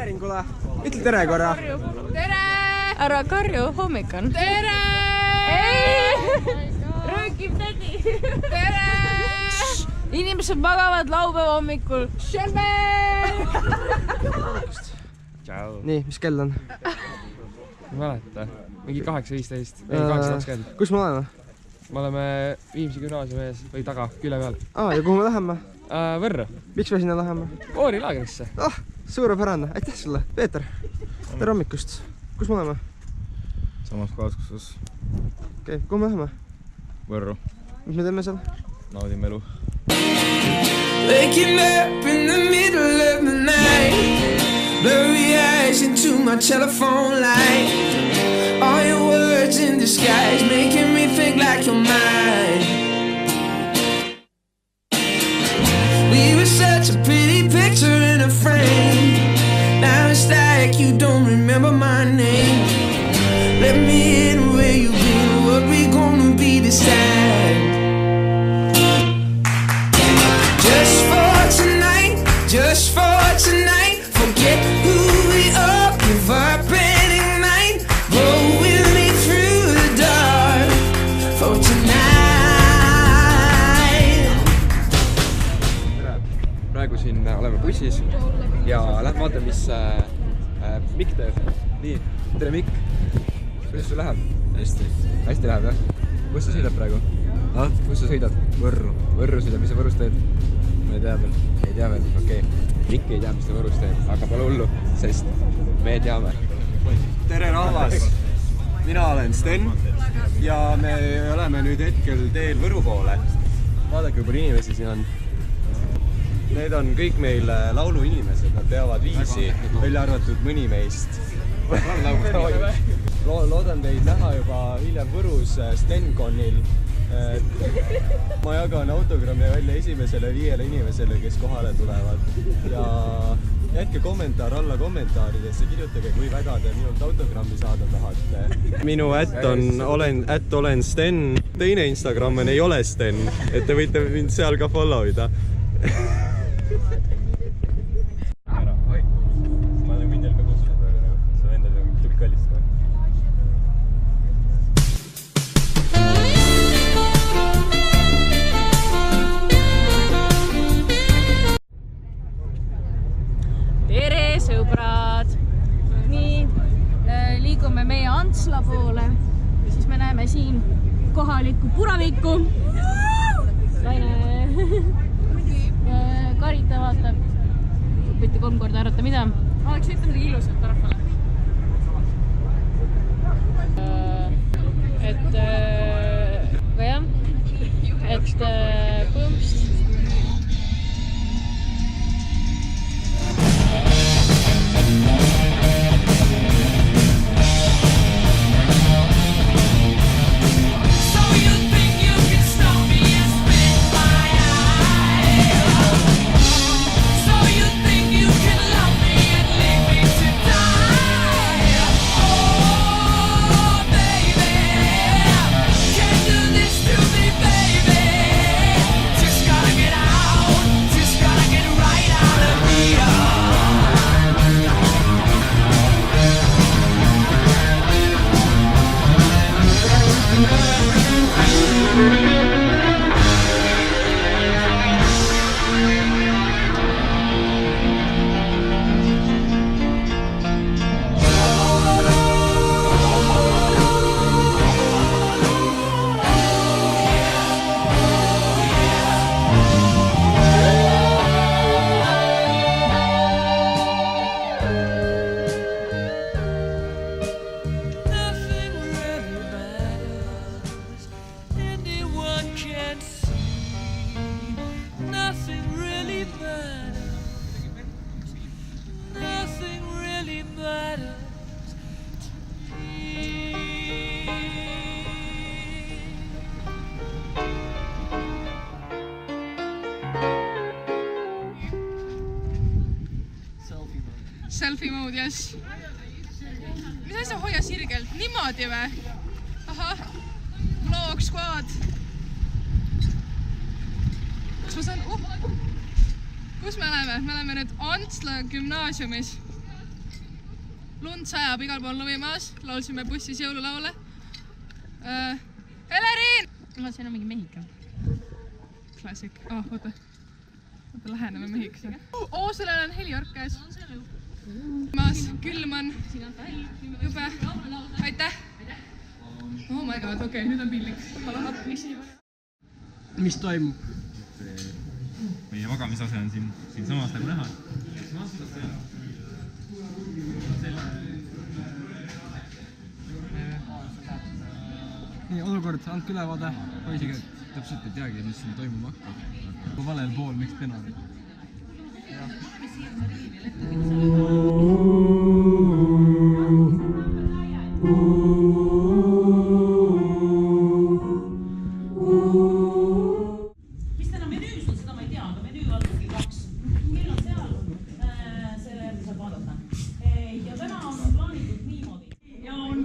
Veeringule. Ütle tere korra. Tere! Ära karju, hommik on. Tere! Röökib tädi. Tere! Inimesed magavad laupäeva hommikul. Šelme! Nii, mis kell on? Ma mäleta. Mingi 8.15. 8.20. Kus me oleme? Me oleme Viimsi gümnaasiumi ees või taga, küle peal. Ja kuhu me läheme? Võrru. Miks me sinna läheme? Koorilaagrisse. Suurepärane. Aitäh sulle. Peeter, tere hommikust. Kus me oleme? Samas kohas, kus Okei, kuhu me läheme? Võrru. Mis me teeme seal? Naudime elu. Waking up in the middle of the night, blurry eyes into my telephone light. All your words in disguise, making me think like you're mine. We were such a pretty picture in a frame. Now it's like you don't remember my name. Let me in where you've been, what we gonna be this time. Just for tonight, forget who we are, give up and ignite. Roll with me through the dark for tonight. Praegu siin oleme bussis ja lähme vaata, mis Mikk teeb. Nii, tere Mikk. Kuidas sul läheb? Hästi. Hästi läheb, jah? Kus sa sõidad praegu? Kus sa sõidad? Võrru. Võrru sõidad, mis sa Võrus teed? Ma ei tea veel. Ei tea veel, okei. Mikk ei tea, mis ta Võrus teeb, aga pole hullu, sest me teame. Tere rahvas! Mina olen Sten ja me oleme nüüd hetkel teel Võru poole. Vaadake, kui palju inimesi siin on. Need on kõik meil lauluinimesed, nad teavad viisi, välja arvatud mõni meist. Loodan teid näha juba hiljem Võrus Stenkonil. Ma jagan autogrammi välja esimesele 5 inimesele, kes kohale tulevad. Ja jätke kommentaar alla kommentaaridesse, kirjutage, kui väga te minult autogrammi saada tahate. Minu olen Sten. Teine Instagram on ei ole Sten, et te võite mind seal ka follow ida. Ma olen mindel ka kutsunud, aga sa endal tuli kallist kohe. Tere sõbrad! Nii, liigume meie Antsla poole. Siis me näeme siin kohalikku puravikku. Laine. Karita vaatab. Võite 3 korda arvata, mida? Oleks ütle midagi ilusat rahvale. Aga jah, põmst. Selfie mode, yes. Mis asja hoia sirgelt? Niimoodi või? Ahah. Vlog squad. Kas ma saan... Kus me oleme? Me oleme nüüd Antsla gümnaasiumis. lund sajab igal pool Lõvimaas, laulsime bussis jõululaule. Eleriin! siin on mingi Mehhiko. Klassik. Oota, läheneme Mehhikosse. Sellel on heliork käes. Maas, külm on. Jube. Aitäh! Oh my god, okei, nüüd on pillik. Palun appi. Mis toimub? Meie magamisase on siin samas nagu näha. Nii, olukord, andke ülevaade. Poisiga täpselt ei teagi, mis siin toimuma hakkab. Kui valel pool, miks pena? Mis täna menüüs on, seda ma ei tea, aga menüü on 2. Kell on seal, selle saab vaadata. Ja täna on plaanitud niimoodi. Ja on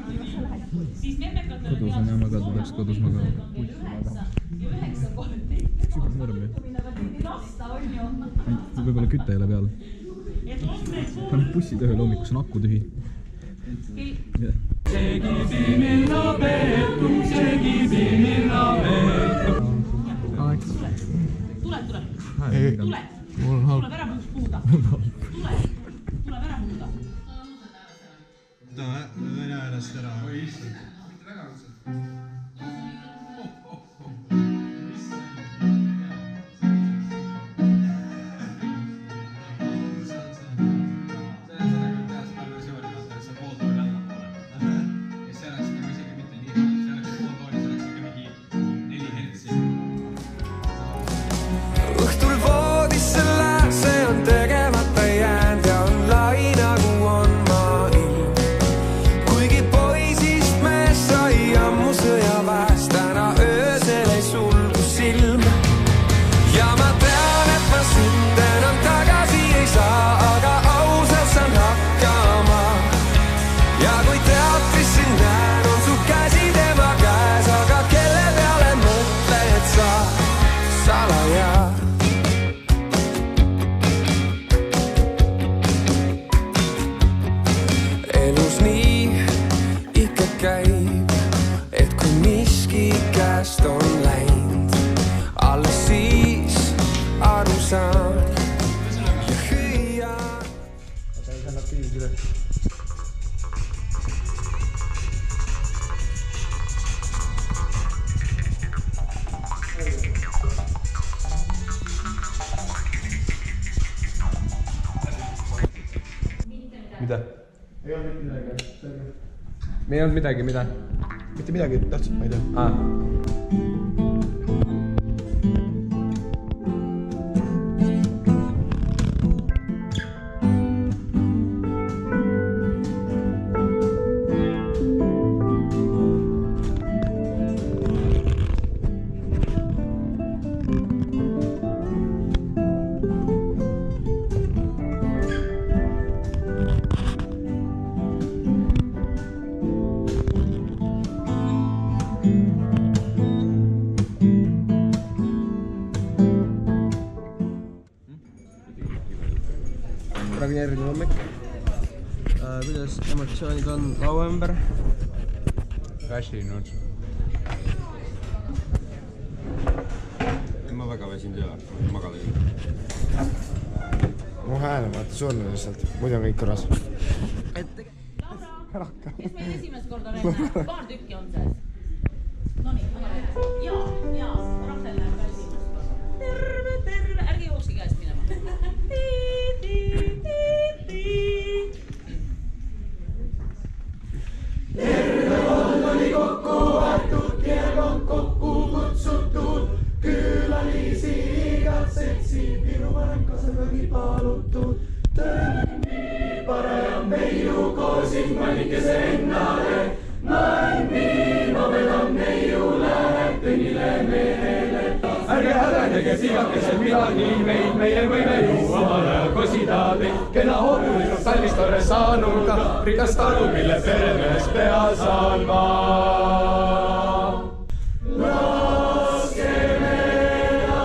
siis memmekatele Kodus on hea magada, peaks kodus magada. ja 9 kohti. Super norm ju. Võib-olla küte ei ole peal. Paneb bussi tööle hommikuks, on aku tühi. Tule. Mul on halb. Tuleb ära puhuda. Tuleb ära puhuda. Ta vene äärest ära. Õhtul voodisse lääse on tegemata jäänd ja on lai nagu on maa ilm. Kuigi poisist mees sai ammu sõjaväes, täna öösel ei sulgu silm. Ja ma tean, et ma sind enam tagasi ei saa, aga ausalt saan hakkama. Ja kui teatris sind näen, on su käsi tema käes, aga kelle peale mõtled sa salaja? Elus nii ikka käib, et kui miski käest on läinud, alles siis aru saan ja hüüan. Mida? Me ei olnud midagi, mida? Mitte midagi, tähtsalt ma ei tea. praegu järgmine hommik. Kuidas emotsioonid on laua ümber? Väsinud. Ma väga väsinud ei ole, magada küll. Mu hääl on vaata surnud lihtsalt, muidu on kõik korras. Laura, kes meil esimest korda veel näeb? Paar tükki on sees. Nonii, jaa, Rahel näeb ka esimest korda. Terve, ärge jookski käest minema. Terve vald oli kokku võetud, kell on kokku kutsutud, külalisi igat seltsi, minu vanemkasegagi palutud. Tõnni parem meiu koosin manikese ennale, naimi ma vedan meiu läheb tõnnile mehele. Ärge häbenege sigakesel midagi, meid meie võime ju omal ajal kosida teid. Kena hommikul sallist tore saanuga, rikas talu, mille peremees pea salva. Laske meela.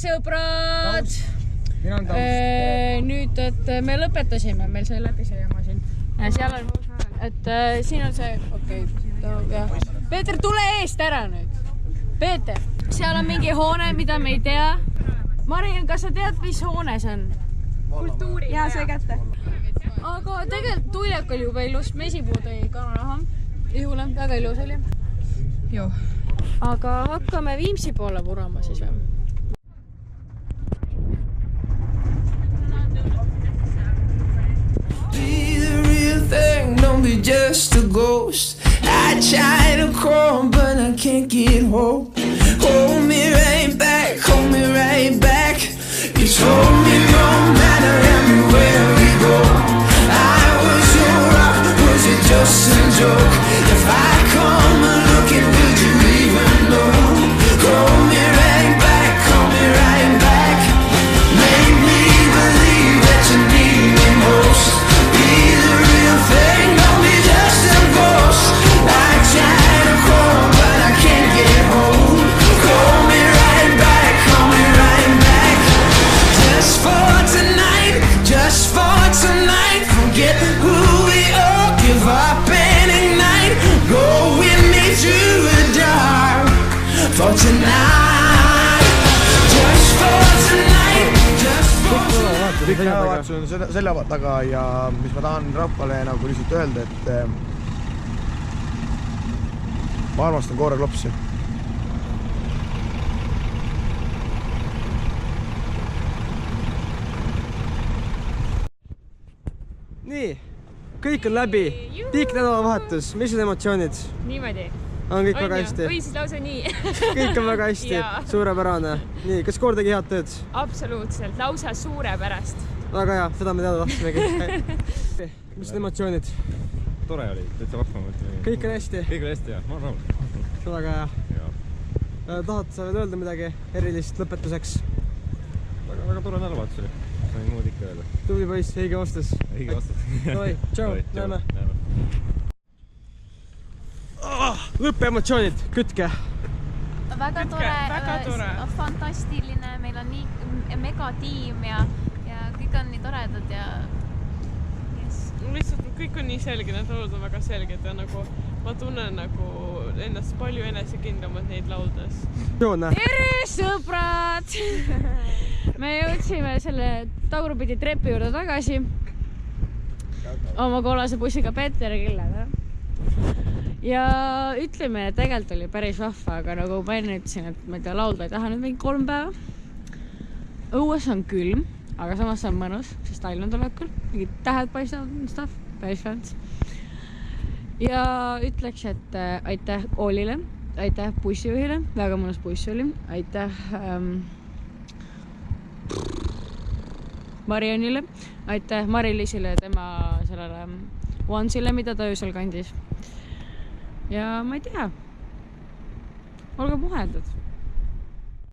sõbrad! Nüüd, et me lõpetasime, meil sai läbi see jama siin. Seal on, et siin on see, okei, Peeter, tule eest ära nüüd. Peeter, seal on mingi hoone, mida me ei tea. Marin, kas sa tead, mis hoone see on? Kultuuri. Jaa, see kätte. Aga tegelikult tuljak oli juba ilus, mesipuu tõi kananaha. Ihule, väga ilus oli. Joo. Aga hakkame Viimsi poole purama siis või? Don't be just a ghost. I try to crawl, but I can't get hold. Hold me right back, hold me right back. You told me no matter everywhere we go. I was your rock, was it just a joke? If I come looking, would you even know? Hold me right back, hold me right back. Make me believe that you need me most. Be the real thing, don't be just a ghost. I try to crawl, but I can't get hold. Hold me right back, hold me right back. Just for tonight, just for tonight. Forget who we are, give up and ignite. Go with me through the dark. For tonight, just for tonight, just for tonight. Kõik nädalavahetus on selle taga ja mis ma tahan rahvale nagu lihtsalt öelda, et ma armastan koeraklopsi. Nii, kõik on läbi. Pikk nädalavahetus, mis on emotsioonid? Niimoodi. On kõik väga hästi? Või siis lausa nii. Kõik on väga hästi, suurepärane. Nii, kas koor tegi head tööd? Absoluutselt, lausa suurepärast. Väga hea, seda me teada tahtsimegi. Mis on emotsioonid? Tore oli, täitsa vahva mõtlema. Kõik on hästi? Kõik oli hästi, jah. Ma olen rahul. Väga hea. Tahad sa veel öelda midagi erilist lõpetuseks? Väga tore nädalavahetus oli. Sain muud ikka öelda. Tubli poiss, õige vastus. Õige vastus. Oi, tšau, näeme. Lõppemotsioonid, kütke. Väga tore, fantastiline, meil on nii megatiim ja kõik on nii toredad ja lihtsalt kõik on nii selge, need laulud on väga selged ja nagu ma tunnen nagu ennast palju enesekindlamalt neid lauldes. Tere, sõbrad! Me jõudsime selle tagurpidi trepi juurde tagasi oma kollase bussiga Peeteri killega. Ja ütleme, et tegelikult oli päris vahva, aga nagu ma enne ütlesin, et ma ei tea, laulda ei taha nüüd mingi 3 päeva. Õues on külm, aga samas on mõnus, sest talv on tulekul. Mingid tähed paistavad stuff, päris fans. Ja ütleks, et aitäh Oolile, aitäh bussijuhile, väga mõnus buss oli, aitäh Marianile, aitäh Mari-Liisile ja tema sellele onesile, mida ta öösel kandis. Ja ma ei tea, olge muheldud.